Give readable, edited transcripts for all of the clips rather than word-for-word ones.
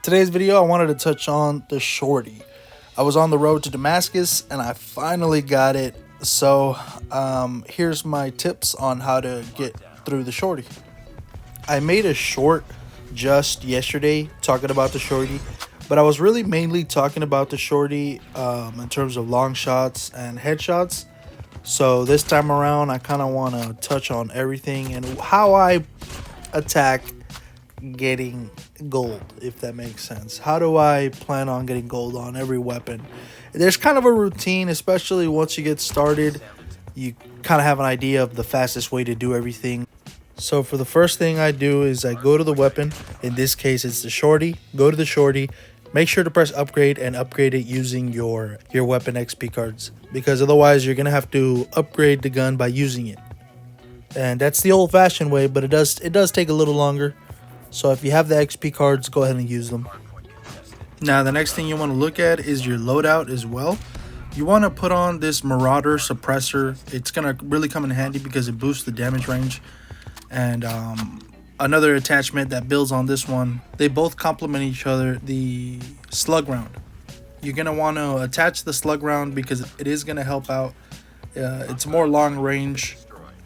Today's video, I wanted to touch on the Shorty. I was on the road to Damascus and I finally got it. So here's my tips on how to get through the Shorty. I made a short just yesterday talking about the Shorty, but I was really mainly talking about the Shorty in terms of long shots and headshots. So this time around, I kind of want to touch on everything and how I attack getting gold, if that makes sense. How do I plan on getting gold on every weapon? There's kind of a routine, especially once you get started. You kind of have an idea of the fastest way to do everything. So for the first thing I do is I go to the weapon. In this case, it's the Shorty. Go to the Shorty. Make sure to press upgrade and upgrade it using your weapon XP cards, because otherwise you're going to have to upgrade the gun by using it. And that's the old-fashioned way, but it does take a little longer. So if you have the XP cards, go ahead and use them. Now, the next thing you want to look at is your loadout as well. You want to put on this Marauder suppressor. It's going to really come in handy because it boosts the damage range. And another attachment that builds on this one, they both complement each other, the slug round. You're going to want to attach the slug round because it is going to help out. It's more long range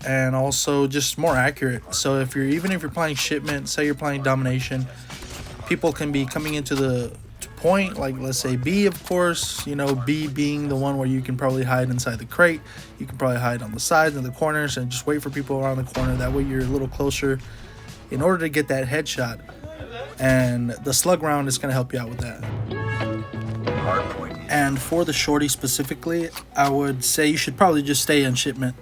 and also just more accurate. So even if you're playing shipment, say you're playing domination, people can be coming into the point, like let's say B, of course, you know, B being the one where you can probably hide inside the crate. You can probably hide on the sides and the corners and just wait for people around the corner. That way you're a little closer in order to get that headshot. And the slug round is going to help you out with that. And for the Shorty specifically, I would say you should probably just stay in shipment.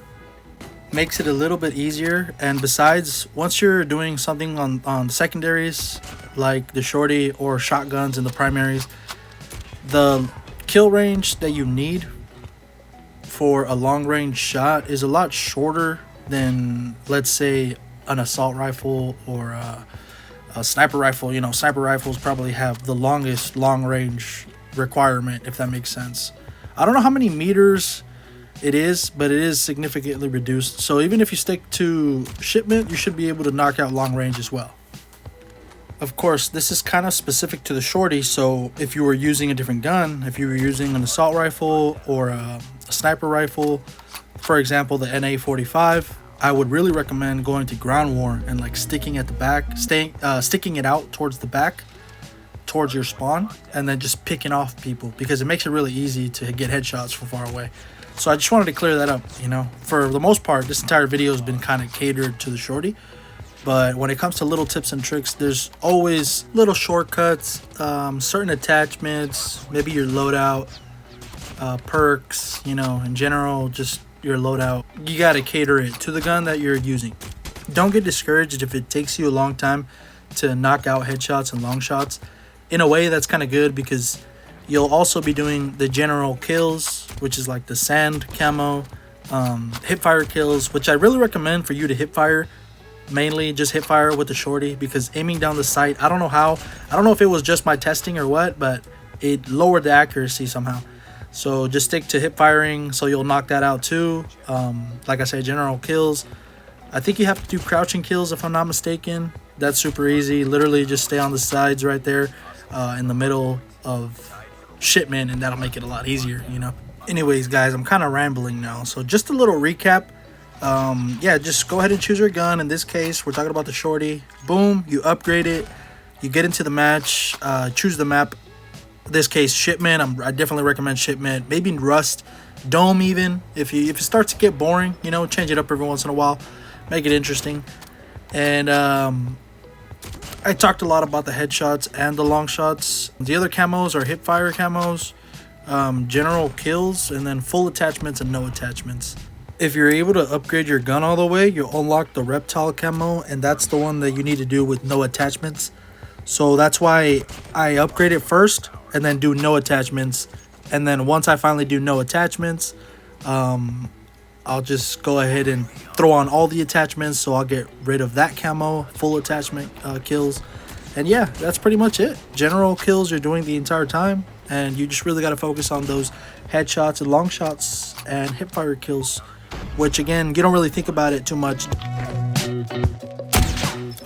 Makes it a little bit easier. And besides, once you're doing something on secondaries like the Shorty or shotguns in the primaries, the kill range that you need for a long range shot is a lot shorter than, let's say, an assault rifle or a sniper rifle. You know, sniper rifles probably have the longest long range requirement, if that makes sense. I don't know how many meters it is, but it is significantly reduced. So even if you stick to shipment, you should be able to knock out long range as well. Of course, this is kind of specific to the Shorty, so if you were using a different gun, if you were using an assault rifle or a sniper rifle, for example the NA45, I would really recommend going to ground war and like sticking at the back, sticking it out towards the back, towards your spawn, and then just picking off people, because it makes it really easy to get headshots from far away. So I just wanted to clear that up. You know, for the most part, this entire video has been kind of catered to the Shorty. But when it comes to little tips and tricks, there's always little shortcuts, certain attachments, maybe your loadout, perks, you know, in general, just your loadout. You got to cater it to the gun that you're using. Don't get discouraged if it takes you a long time to knock out headshots and long shots. In a way, that's kind of good because you'll also be doing the general kills, which is like the sand camo, hipfire kills, which I really recommend for you to hipfire. Mainly just hipfire with the Shorty, because aiming down the sight, I don't know how. I don't know if it was just my testing or what, but it lowered the accuracy somehow. So just stick to hipfiring, so you'll knock that out too. Like I said, general kills. I think you have to do crouching kills if I'm not mistaken. That's super easy. Literally just stay on the sides right there in the middle of shipment, and that'll make it a lot easier, you know. Anyways, guys, I'm kind of rambling now, so just a little recap. Yeah, just go ahead and choose your gun. In this case, we're talking about the Shorty. Boom, you upgrade it, you get into the match, choose the map. In this case, shipment. I definitely recommend shipment. Maybe rust, dome even. If it starts to get boring, you know, change it up every once in a while, make it interesting. And I talked a lot about the headshots and the long shots. The other camos are hipfire camos, general kills, and then full attachments and no attachments. If you're able to upgrade your gun all the way, you'll unlock the reptile camo, and that's the one that you need to do with no attachments. So that's why I upgrade it first and then do no attachments. And then once I finally do no attachments, I'll just go ahead and throw on all the attachments, so I'll get rid of that camo, full attachment kills. And yeah, that's pretty much it. General kills you're doing the entire time, and you just really got to focus on those headshots and long shots and hipfire kills, which again, you don't really think about it too much.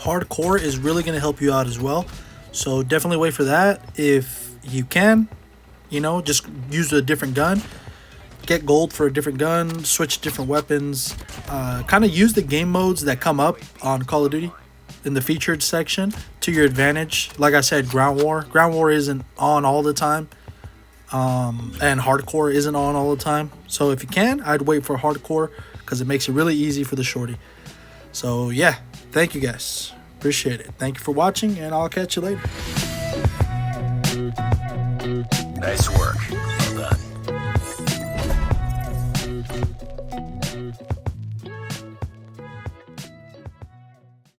Hardcore is really going to help you out as well. So definitely wait for that. If you can, you know, just use a different gun. Get gold for a different gun, switch different weapons. Kind of use the game modes that come up on Call of Duty in the featured section to your advantage. Like I said, ground war. Ground war isn't on all the time. And hardcore isn't on all the time. So if you can, I'd wait for hardcore because it makes it really easy for the shorty. So yeah, thank you guys. Appreciate it. Thank you for watching, and I'll catch you later. Nice work.